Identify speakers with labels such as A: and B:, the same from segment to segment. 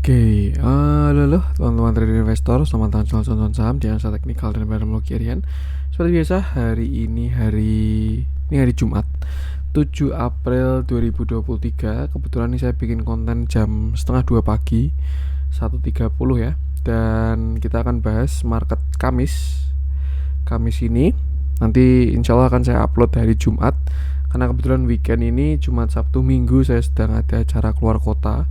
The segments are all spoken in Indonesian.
A: Halo teman-teman trader investor, selamat datang di channel saham di analisa teknikal dan teknologi harian. Seperti biasa, hari Jumat 7 April 2023. Kebetulan ini saya bikin konten jam setengah 2 pagi 1.30 ya. Dan kita akan bahas market Kamis ini. Nanti insya Allah akan saya upload hari Jumat, karena kebetulan weekend ini Jumat, Sabtu, Minggu saya sedang ada acara keluar kota.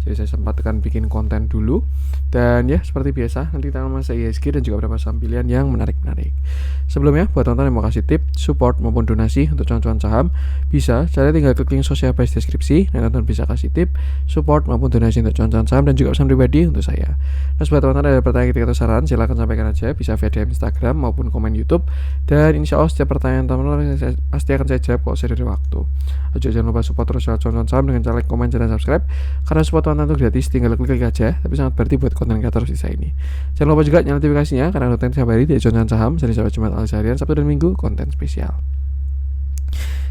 A: Jadi saya sempatkan bikin konten dulu. Dan ya seperti biasa, nanti kita akan masuk IHSG dan juga beberapa saham pilihan yang menarik-menarik. Sebelumnya, buat teman-teman yang mau kasih tip, support maupun donasi untuk cuan-cuan saham, bisa caranya tinggal klik link sosial di deskripsi. Dan teman-teman bisa kasih tip, support maupun donasi untuk cuan-cuan saham dan juga pesan pribadi untuk saya. Nah, buat teman-teman ada pertanyaan ketika atau saran, silahkan sampaikan aja, bisa via DM Instagram maupun komen YouTube. Dan insya Allah setiap pertanyaan teman-teman pasti akan saya jawab kalau saya ada waktu. Jangan lupa support terus cuan-cuan saham dengan cara like, komen, dan subscribe. Karena support teman-teman itu gratis, tinggal klik aja, tapi sangat berarti buat konten kreator sisa ini. Jangan lupa juga nyalakan notifikasinya, karena konten setiap hari di cuan saham dari sahabat Jumat analisa harian, Sabtu dan Minggu konten spesial.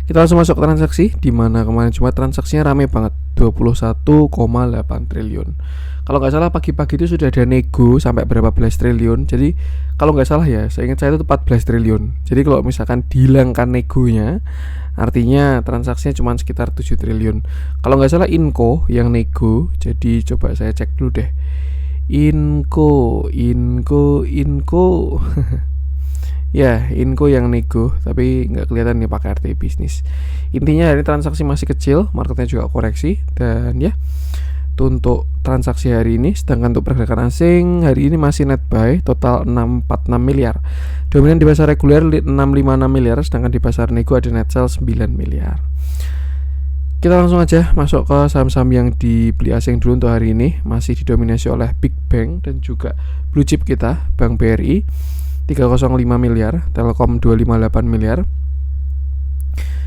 A: Kita langsung masuk ke transaksi, di mana kemarin Jumat transaksinya rame banget, 21,8 triliun. Kalau nggak salah pagi-pagi itu sudah ada nego sampai berapa belas triliun. Jadi kalau nggak salah ya, saya ingat saya itu 14 triliun. Jadi kalau misalkan dihilangkan negonya, artinya transaksinya cuma sekitar 7 triliun. Kalau nggak salah Inco yang nego. Jadi coba saya cek dulu deh. Inco ya, Inco yang nego, tapi nggak kelihatan nih pakai RT bisnis. Intinya hari ini transaksi masih kecil, marketnya juga koreksi. Dan ya, itu untuk transaksi hari ini. Sedangkan untuk pergerakan asing hari ini masih net buy, total 646 miliar. Dominan di pasar reguler 656 miliar, sedangkan di pasar nego ada net sell 9 miliar. Kita langsung aja masuk ke saham-saham yang dibeli asing dulu untuk hari ini. Masih didominasi oleh Big Bank dan juga blue chip kita, Bank BRI 305 miliar, Telkom 258 miliar,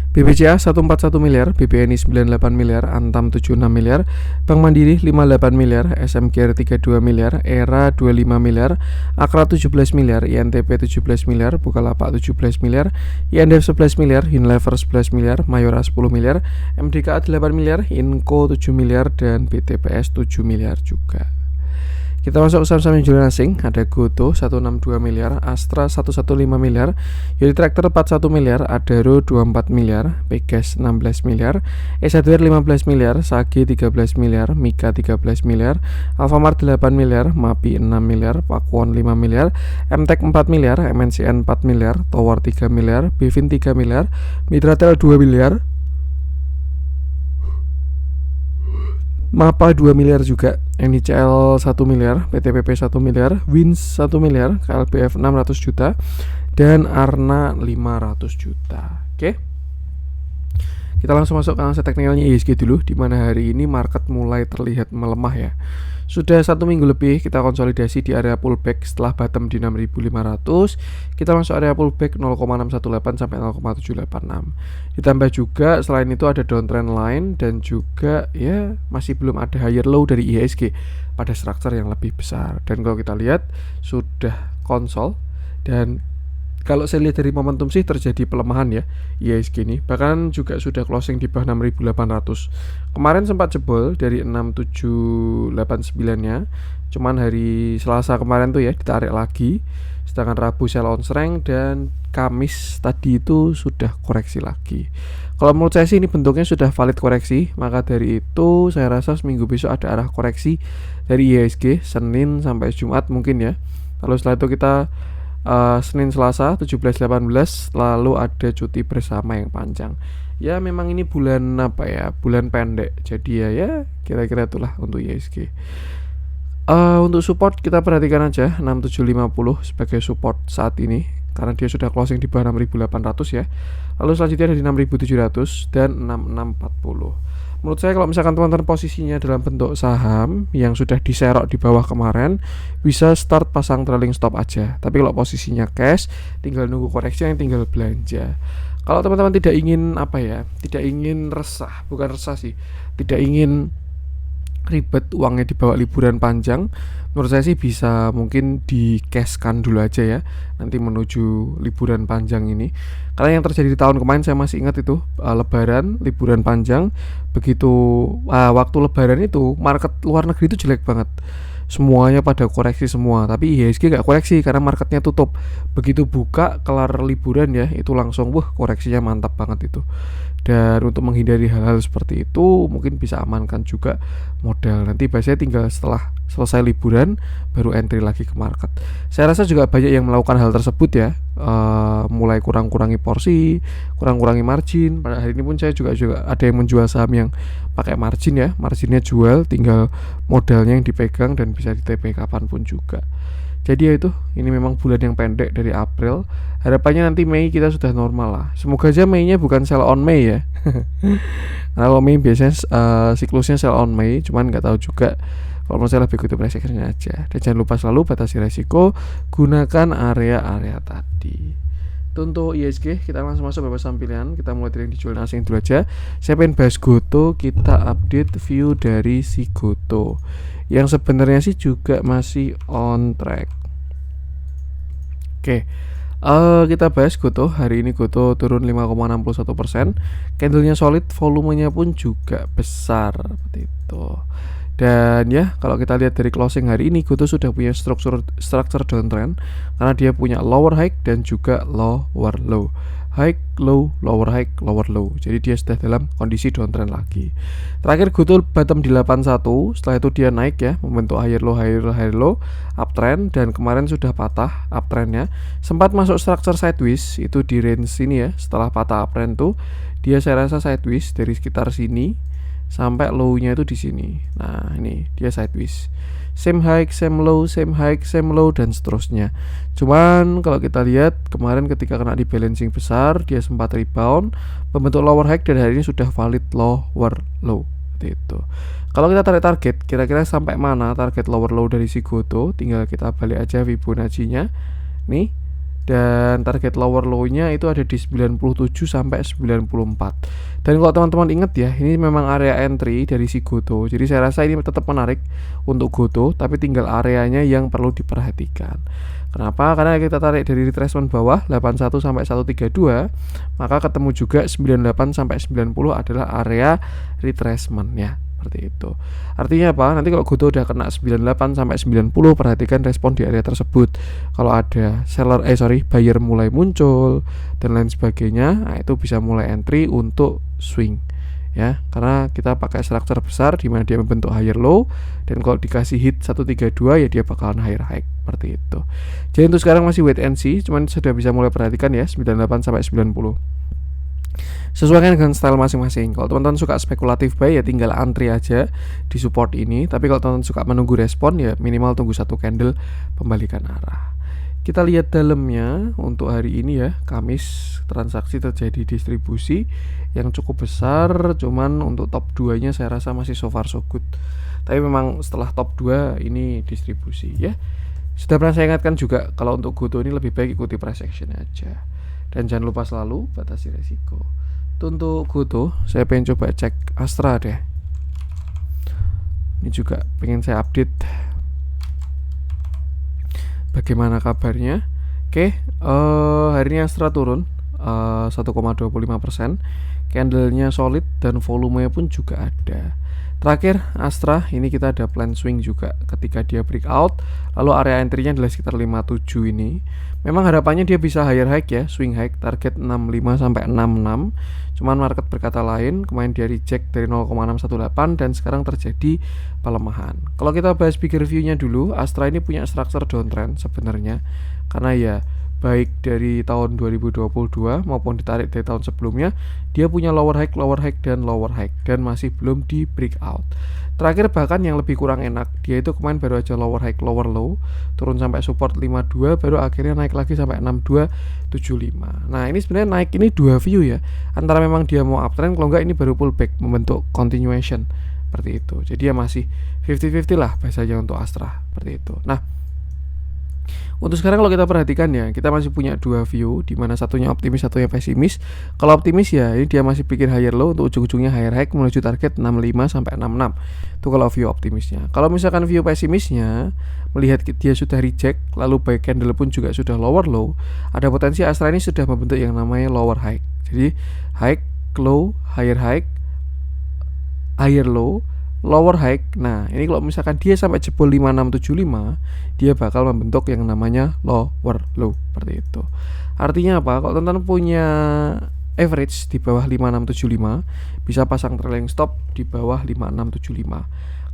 A: BBCA 141 miliar, BBNI 98 miliar, Antam 76 miliar, Bank Mandiri 58 miliar, SMKR 32 miliar, ERA 25 miliar, Akra 17 miliar, INTP 17 miliar, Bukalapak 17 miliar, INDF 11 miliar, Unilever 11 miliar, Mayora 10 miliar, MDKA 8 miliar, Inco 7 miliar, dan BTPS 7 miliar juga. Kita masuk ke saham-saham yang jualan asing. Ada Goto 162 miliar, Astra 115 miliar, Yodi Tractor 41 miliar, Adaro 24 miliar, Pegas 16 miliar, Esadware 15 miliar, Sage 13 miliar, Mika 13 miliar, Alfamart 8 miliar, Mapi 6 miliar, Pakuan 5 miliar, MTEK 4 miliar, MNCN 4 miliar, Tower 3 miliar, Bevin 3 miliar, Mitratel 2 miliar, Mapa 2 miliar juga, NICL 1 miliar, PTPP 1 miliar, Wins 1 miliar, KLBF 600 juta, dan Arna 500 juta. Oke. Kita langsung masuk ke analisa teknikalnya IHSG dulu, di mana hari ini market mulai terlihat melemah ya. Sudah 1 minggu lebih kita konsolidasi di area pullback setelah bottom di 6.500. Kita masuk area pullback 0,618 sampai 0,786. Ditambah juga selain itu ada downtrend line dan juga ya masih belum ada higher low dari IHSG pada struktur yang lebih besar. Dan kalau kita lihat sudah konsol, dan kalau saya lihat dari momentum sih terjadi pelemahan ya IHSG ini. Bahkan juga sudah closing di bawah 6.800. Kemarin sempat jebol dari 6789-nya. Cuman hari Selasa kemarin tuh ya ditarik lagi. Sedangkan Rabu sell on strength, dan Kamis tadi itu sudah koreksi lagi. Kalau menurut saya sih ini bentuknya sudah valid koreksi. Maka dari itu saya rasa seminggu besok ada arah koreksi dari IHSG Senin sampai Jumat mungkin ya. Lalu setelah itu kita Senin Selasa 17-18 lalu ada cuti bersama yang panjang. Ya memang ini bulan apa ya, bulan pendek. Jadi ya kira-kira itulah untuk IHSG. Untuk support kita perhatikan aja 6750 sebagai support saat ini, karena dia sudah closing di bawah 6.800 ya. Lalu selanjutnya ada di 6.700 dan 6.640. Menurut saya kalau misalkan teman-teman posisinya dalam bentuk saham yang sudah diserok di bawah kemarin, bisa start pasang trailing stop aja. Tapi kalau posisinya cash, tinggal nunggu koreksi yang tinggal belanja. Kalau teman-teman tidak ingin tidak ingin resah, bukan resah sih, tidak ingin ribet uangnya dibawa liburan panjang, menurut saya sih bisa mungkin di cashkan dulu aja ya nanti menuju liburan panjang ini. Karena yang terjadi di tahun kemarin saya masih ingat itu, lebaran liburan panjang, begitu waktu lebaran itu market luar negeri itu jelek banget, semuanya pada koreksi semua, tapi IHSG gak koreksi karena marketnya tutup. Begitu buka kelar liburan ya, itu langsung koreksinya mantap banget itu. Dan untuk menghindari hal-hal seperti itu mungkin bisa amankan juga modal. Nanti biasanya tinggal setelah selesai liburan baru entry lagi ke market. Saya rasa juga banyak yang melakukan hal tersebut ya, mulai kurang-kurangi porsi, kurang-kurangi margin. Pada hari ini pun saya juga ada yang menjual saham yang pakai margin ya, marginnya jual, tinggal modalnya yang dipegang dan bisa di TP kapanpun juga. Jadi ya itu, ini memang bulan yang pendek dari April. Harapannya nanti Mei kita sudah normal lah. Semoga aja Mei-nya bukan sell on Mei ya. Karena kalau Mei biasanya siklusnya sell on Mei, cuman nggak tahu juga. Kalau menurut saya lebih ikuti price action aja. Dan jangan lupa selalu batasi resiko, gunakan area-area tadi. Untuk ISG kita langsung masuk beberapa saham pilihan. Kita mulai dari yang dijual asing dulu aja. Saya pengen bahas Goto, kita update view dari si Goto yang sebenarnya sih juga masih on track. Oke, kita bahas Goto. Hari ini Goto turun 5,61%. Candlenya solid, volumenya pun juga besar seperti itu. Dan ya, kalau kita lihat dari closing hari ini, Goto sudah punya structure downtrend karena dia punya lower high dan juga lower low. High, low, lower high, lower low. Jadi dia sudah dalam kondisi downtrend lagi. Terakhir Goto bottom di 81, setelah itu dia naik ya, membentuk higher low, higher low, higher low, uptrend, dan kemarin sudah patah uptrendnya. Sempat masuk structure sideways itu di range sini ya. Setelah patah uptrend tuh dia saya rasa sideways dari sekitar sini sampai low-nya itu di sini. Nah, ini dia sideways. Same high, same low, same high, same low, dan seterusnya. Cuman kalau kita lihat kemarin ketika kena di balancing besar, dia sempat rebound, membentuk lower high dan hari ini sudah valid lower low. Seperti itu. Kalau kita tarik target, kira-kira sampai mana target lower low dari si Goto? Tinggal kita balik aja Fibonacci-nya. Nih. Dan target lower low-nya itu ada di 97 sampai 94. Dan kalau teman-teman ingat ya, ini memang area entry dari si Goto. Jadi saya rasa ini tetap menarik untuk Goto, tapi tinggal areanya yang perlu diperhatikan. Kenapa? Karena kita tarik dari retracement bawah 81 sampai 132, maka ketemu juga 98 sampai 90 adalah area retracement ya. Seperti itu. Artinya apa? Nanti kalau Goto udah kena 98 sampai 90, perhatikan respon di area tersebut. Kalau ada buyer mulai muncul dan lain sebagainya, nah itu bisa mulai entry untuk swing ya. Karena kita pakai structure besar di mana dia membentuk higher low, dan kalau dikasih hit 132 ya dia bakalan higher high seperti itu. Jadi untuk sekarang masih wait and see, cuman sudah bisa mulai perhatikan ya 98 sampai 90. Sesuaikan dengan style masing-masing. Kalau teman-teman suka spekulatif buy ya tinggal antri aja di support ini. Tapi kalau teman-teman suka menunggu respon ya minimal tunggu satu candle pembalikan arah. Kita lihat dalamnya untuk hari ini ya, Kamis transaksi terjadi distribusi yang cukup besar. Cuman untuk top 2 nya saya rasa masih so far so good. Tapi memang setelah top 2 ini distribusi ya. Sudah pernah saya ingatkan juga kalau untuk Goto ini lebih baik ikuti price action aja. Dan jangan lupa selalu batasi resiko. Untuk Goto, saya pengen coba cek Astra deh. Ini juga pengen saya update bagaimana kabarnya. Oke, hari ini Astra turun 1,25%. Candlenya solid dan volumenya pun juga ada. Terakhir Astra ini kita ada plan swing juga ketika dia breakout. Lalu area entry-nya adalah sekitar 57 ini. Memang harapannya dia bisa higher high ya, swing high target 65 sampai 66. Cuman market berkata lain, kemarin dia reject dari 0,618 dan sekarang terjadi pelemahan. Kalau kita bahas bigger view-nya dulu, Astra ini punya structure downtrend sebenarnya. Karena ya baik dari tahun 2022 maupun ditarik dari tahun sebelumnya, dia punya lower high, dan lower high dan masih belum di breakout. Terakhir bahkan yang lebih kurang enak, dia itu kemarin baru aja lower high, lower low, turun sampai support 52, baru akhirnya naik lagi sampai 6275. Nah ini sebenarnya naik ini dua view ya, antara memang dia mau uptrend, kalau enggak ini baru pullback membentuk continuation seperti itu. Jadi ya masih 50-50 lah bahasanya untuk Astra seperti itu. Nah Untuk sekarang kalau kita perhatikan ya, kita masih punya dua view, di mana satunya optimis, satunya pesimis. Kalau optimis ya, ini dia masih bikin higher low untuk ujung-ujungnya higher high menuju target 65 sampai 66. Itu kalau view optimisnya. Kalau misalkan view pesimisnya, melihat dia sudah reject, lalu buy candle pun juga sudah lower low, ada potensi Astra ini sudah membentuk yang namanya lower high. Jadi high, low, higher high, higher low, lower high. Nah, ini kalau misalkan dia sampai jebol 5675, dia bakal membentuk yang namanya lower low seperti itu. Artinya apa? Kalau teman-teman punya average di bawah 5675, bisa pasang trailing stop di bawah 5675.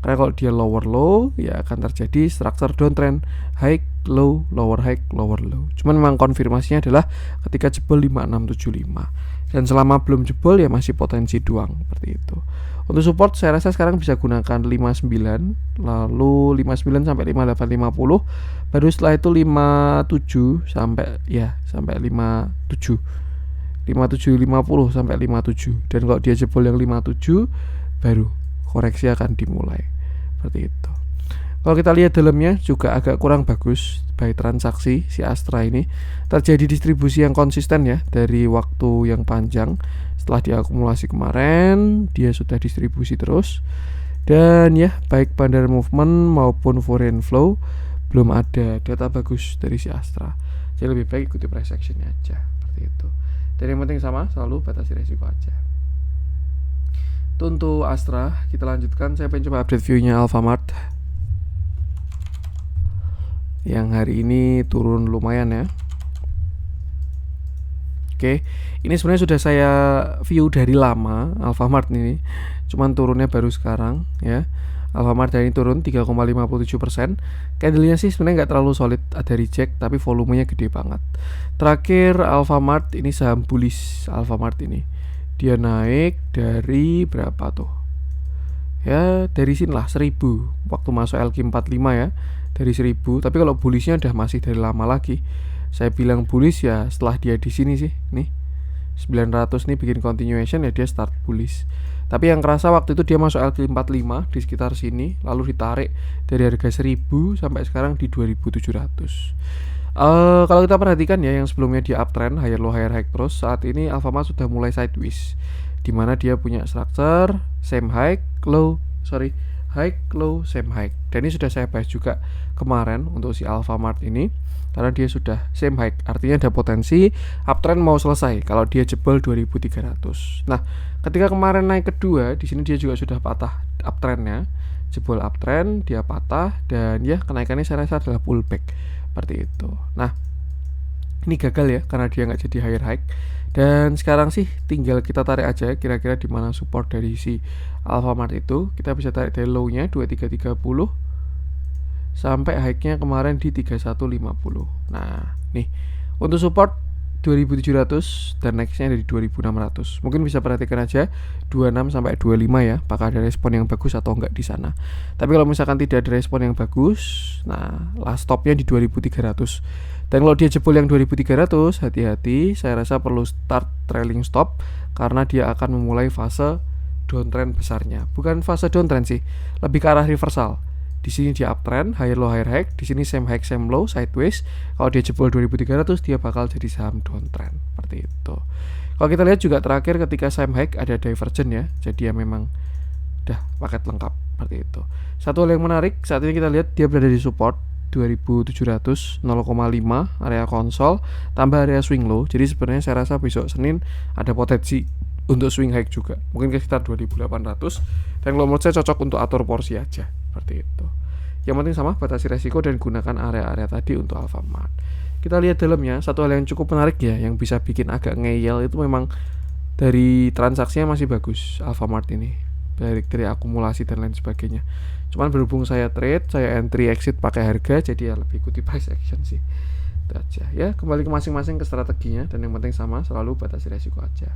A: Karena kalau dia lower low, ya akan terjadi structure downtrend, high, low, lower high, lower low. Cuman memang konfirmasinya adalah ketika jebol 5675. Dan selama belum jebol ya masih potensi doang seperti itu. Untuk support saya rasa sekarang bisa gunakan 59, lalu 59 sampai 5850, baru setelah itu 57 sampai 57. 5750 sampai 57, dan kalau dia jebol yang 57 baru koreksi akan dimulai seperti itu. Kalau kita lihat dalamnya juga agak kurang bagus by transaksi si Astra ini. Terjadi distribusi yang konsisten ya dari waktu yang panjang. Setelah diakumulasi kemarin, dia sudah distribusi terus. Dan ya, baik bandar movement maupun foreign flow belum ada data bagus dari si Astra. Jadi lebih baik ikuti price actionnya aja seperti itu. Dan yang penting sama, selalu batasi resiko aja. Itu untuk Astra. Kita lanjutkan, saya pengen coba update view-nya Alfamart yang hari ini turun lumayan ya. Oke, ini sebenarnya sudah saya view dari lama Alfamart ini, cuman turunnya baru sekarang ya. Alfamart hari ini turun 3,57%. Candlenya sih sebenarnya nggak terlalu solid, ada reject tapi volumenya gede banget. Terakhir Alfamart ini saham bullish. Alfamart ini dia naik dari berapa tuh? Ya dari sini lah 1000 waktu masuk LQ45 ya, dari 1000. Tapi kalau bullishnya udah masih dari lama lagi. Saya bilang bullish ya setelah dia di sini sih, nih 900 nih bikin continuation ya, dia start bullish. Tapi yang kerasa waktu itu dia masuk LQ45 di sekitar sini, lalu ditarik dari harga 1000 sampai sekarang di 2700. Kalau kita perhatikan ya, yang sebelumnya dia uptrend higher low higher high terus, saat ini Alfamart sudah mulai sideways, dimana dia punya structure same high low, high low same high. Dan ini sudah saya bahas juga kemarin untuk si Alfamart ini, karena dia sudah same high, artinya ada potensi uptrend mau selesai kalau dia jebol 2300. Nah, ketika kemarin naik kedua, di sini dia juga sudah patah uptrendnya, jebol uptrend, dia patah, dan ya kenaikannya saya rasa adalah pullback seperti itu. Nah, ini gagal ya karena dia nggak jadi higher high. Dan sekarang sih tinggal kita tarik aja kira-kira di mana support dari si Alfamart itu. Kita bisa tarik dari low-nya 2330 sampai high-nya kemarin di 3150. Nah, nih untuk support 2700 dan next-nya dari 2600. Mungkin bisa perhatikan aja 26 sampai 25 ya, apakah ada respon yang bagus atau enggak di sana. Tapi kalau misalkan tidak ada respon yang bagus, nah last stop-nya di 2300. Dan kalau dia jebol yang 2300, hati-hati, saya rasa perlu start trailing stop karena dia akan memulai fase downtrend besarnya. Bukan fase downtrend sih, lebih ke arah reversal. Di sini dia uptrend, higher low higher high, di sini same high same low sideways. Kalau dia jebol 2300, dia bakal jadi saham downtrend seperti itu. Kalau kita lihat juga terakhir ketika same high ada divergent ya, jadi ya memang udah paket lengkap seperti itu. Satu hal yang menarik, saat ini kita lihat dia berada di support 2700 0,5 area konsol tambah area swing low. Jadi sebenarnya saya rasa besok Senin ada potensi untuk swing high juga, mungkin ke sekitar 2800. Dan kalau menurut saya cocok untuk atur porsi aja seperti itu. Yang penting sama, batasi resiko dan gunakan area-area tadi untuk Alfamart. Kita lihat dalamnya, satu hal yang cukup menarik ya, yang bisa bikin agak ngeyel itu memang dari transaksinya masih bagus Alfamart ini, dari akumulasi dan lain sebagainya. Cuman berhubung saya trade, saya entry exit pakai harga, jadi ya lebih ikuti price action sih. Itu aja ya, kembali ke masing-masing ke strateginya, dan yang penting sama, selalu batasi resiko aja.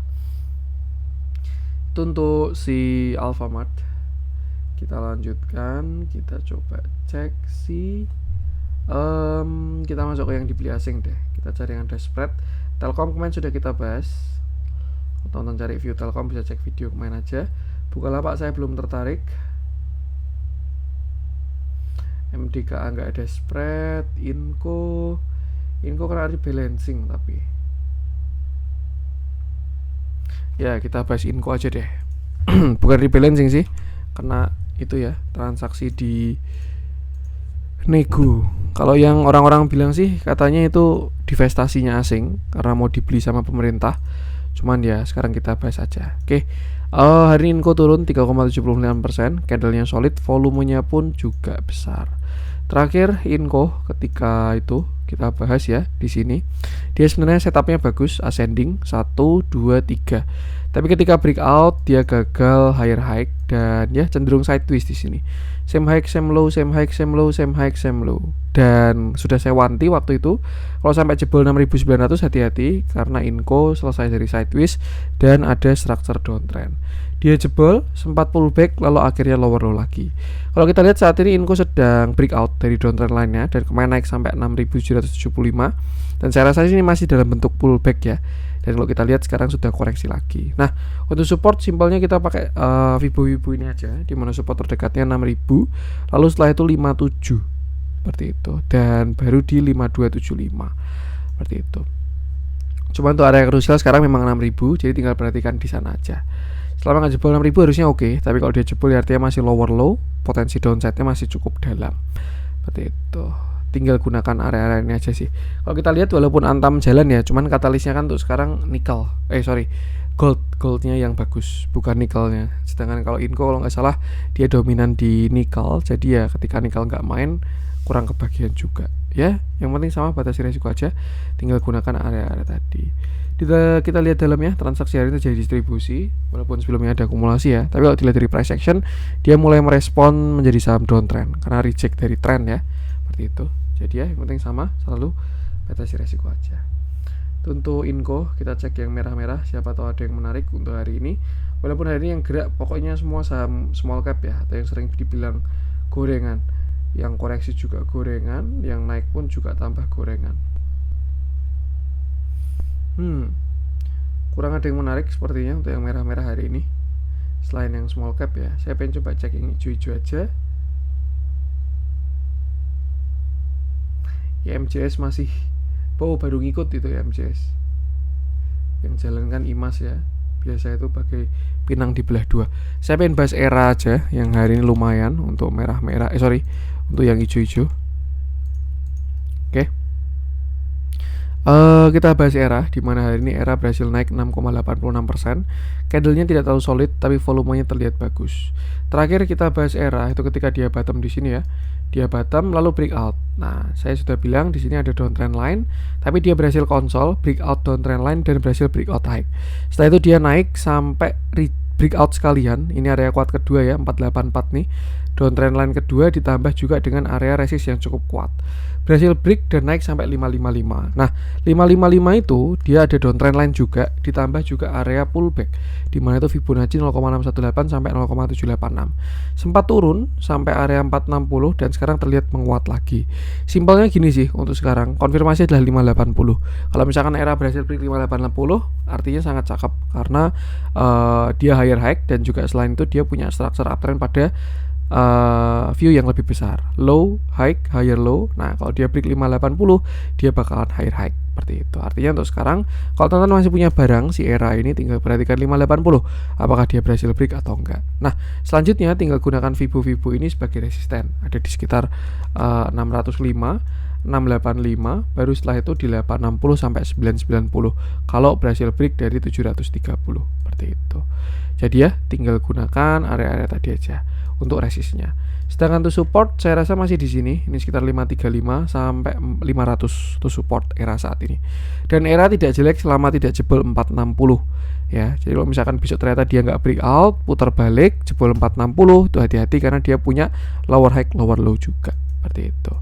A: Itu untuk si Alfamart. Kita lanjutkan, kita coba cek si kita masuk ke yang dibeli asing deh. Kita cari yang ada spread. Telkom kemarin sudah kita bahas. Tonton cari view Telkom, bisa cek video kemarin aja. Bukalapak saya belum tertarik. MDKA nggak ada spread. Inco kena rebalancing, tapi ya kita bahas Inco aja deh. Bukan rebalancing sih, kena itu ya, transaksi di nego. Kalau yang orang-orang bilang sih katanya itu divestasinya asing karena mau dibeli sama pemerintah. Cuman ya sekarang kita bahas aja. Oke. Hari ini Inco turun 3,79%, candlenya solid, volumenya pun juga besar. Terakhir Inco ketika itu kita bahas ya di sini. Dia sebenarnya setupnya bagus, ascending 1 2 3. Tapi ketika breakout dia gagal higher high dan ya cenderung sideways di sini. Same high, same low, same high, same low, same high, same low. Dan sudah saya wanti waktu itu kalau sampai jebol 6.900 hati-hati karena Inco selesai dari sideways dan ada structure downtrend. Dia jebol, sempat pullback lalu akhirnya lower low lagi. Kalau kita lihat saat ini Inco sedang breakout dari downtrend lainnya dan kemarin naik sampai 6.775 dan saya rasa ini masih dalam bentuk pullback ya. Dan kalau kita lihat sekarang sudah koreksi lagi. Nah, untuk support simpelnya kita pakai Vibo ini aja, di mana support terdekatnya 6.000, lalu setelah itu 57 seperti itu, dan baru di 5275 seperti itu. Cuma untuk area krusial sekarang memang 6.000, jadi tinggal perhatikan di sana aja. Selama nggak jebol 6.000 harusnya oke, tapi kalau dia jebol ya artinya masih lower low, potensi downside-nya masih cukup dalam. Seperti itu. Tinggal gunakan area-area ini aja sih. Kalau kita lihat walaupun Antam jalan ya, cuman katalisnya kan untuk sekarang nikel. Goldnya yang bagus, bukan nikelnya. Sedangkan kalau Inco kalau nggak salah dia dominan di nikel, jadi ya ketika nikel nggak main kurang kebagian juga. Ya, yang penting sama batasi resiko aja. Tinggal gunakan area-area tadi. Kita lihat dalamnya, transaksi hari ini terjadi distribusi, walaupun sebelumnya ada akumulasi ya. Tapi kalau dilihat dari price action, dia mulai merespon menjadi saham downtrend karena reject dari trend ya. Seperti itu. Jadi ya yang penting sama, selalu batasi resiko aja. Untuk Inco kita cek yang merah-merah, siapa tahu ada yang menarik untuk hari ini. Walaupun hari ini yang gerak pokoknya semua saham small cap ya, atau yang sering dibilang gorengan. Yang koreksi juga gorengan, yang naik pun juga tambah gorengan. Kurang ada yang menarik sepertinya untuk yang merah-merah hari ini. Selain yang small cap ya, saya pengen coba cek yang hijau-hijau aja. Ya MCS masih baru ngikut itu ya MCS. Yang jalankan IMAS ya. Biasa itu pakai pinang dibelah dua. Saya pengen bahas ERA aja yang hari ini lumayan untuk merah-merah. Untuk yang hijau-hijau. Oke. Kita bahas ERA, di mana hari ini ERA berhasil naik 6,86%. Candlenya tidak terlalu solid, tapi volumenya terlihat bagus. Terakhir kita bahas ERA itu ketika dia bottom di sini ya. Dia bottom lalu breakout. Nah, saya sudah bilang di sini ada downtrend line, tapi dia berhasil konsol, breakout downtrend line dan berhasil breakout high. Setelah itu dia naik sampai breakout sekalian. Ini area kuat kedua ya, 484 nih. Downtrend line kedua ditambah juga dengan area resist yang cukup kuat. Berhasil break dan naik sampai 555. Nah, 555 itu dia ada downtrend line juga, ditambah juga area pullback, di mana itu Fibonacci 0,618 sampai 0,786. Sempat turun sampai area 460 dan sekarang terlihat menguat lagi. Simpelnya gini sih untuk sekarang, konfirmasi adalah 580. Kalau misalkan era berhasil break 5880, artinya sangat cakep karena dia higher high dan juga selain itu dia punya structure uptrend pada view yang lebih besar, low, high, higher low. Nah, kalau dia break 580, dia bakalan higher high seperti itu. Artinya untuk sekarang, kalau teman-teman masih punya barang si ERA ini, tinggal perhatikan 580, apakah dia berhasil break atau enggak. Nah, selanjutnya tinggal gunakan Vibo ini sebagai resisten. Ada di sekitar 605, 685, baru setelah itu di 860 sampai 990. Kalau berhasil break dari 730 seperti itu. Jadi ya, tinggal gunakan area-area tadi aja untuk resistnya. Sedangkan untuk support saya rasa masih di sini. Ini sekitar 535 sampai 500 untuk support ERA saat ini. Dan ERA tidak jelek selama tidak jebol 460 ya. Jadi kalau misalkan besok ternyata dia nggak breakout, putar balik jebol 460, itu hati-hati karena dia punya lower high, lower low juga. Seperti itu.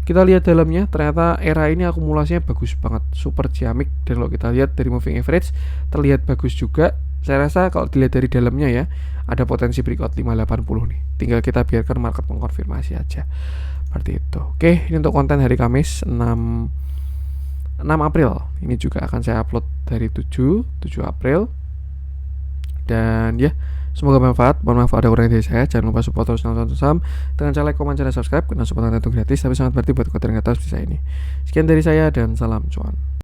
A: Kita lihat dalamnya, ternyata ERA ini akumulasinya bagus banget, super ciamik. Dan kalau kita lihat dari moving average terlihat bagus juga. Saya rasa kalau dilihat dari dalamnya ya, ada potensi breakout 580 nih. Tinggal kita biarkan market mengkonfirmasi aja. Seperti itu. Oke, ini untuk konten hari Kamis 6 April. Ini juga akan saya upload dari 7 April. Dan ya, semoga bermanfaat. Mohon maaf ada kurang dari saya. Jangan lupa support terus channel Sam dengan cara like, komen, dan subscribe karena support itu gratis tapi sangat berarti buat konten kreator saya ini. Sekian dari saya dan salam cuan.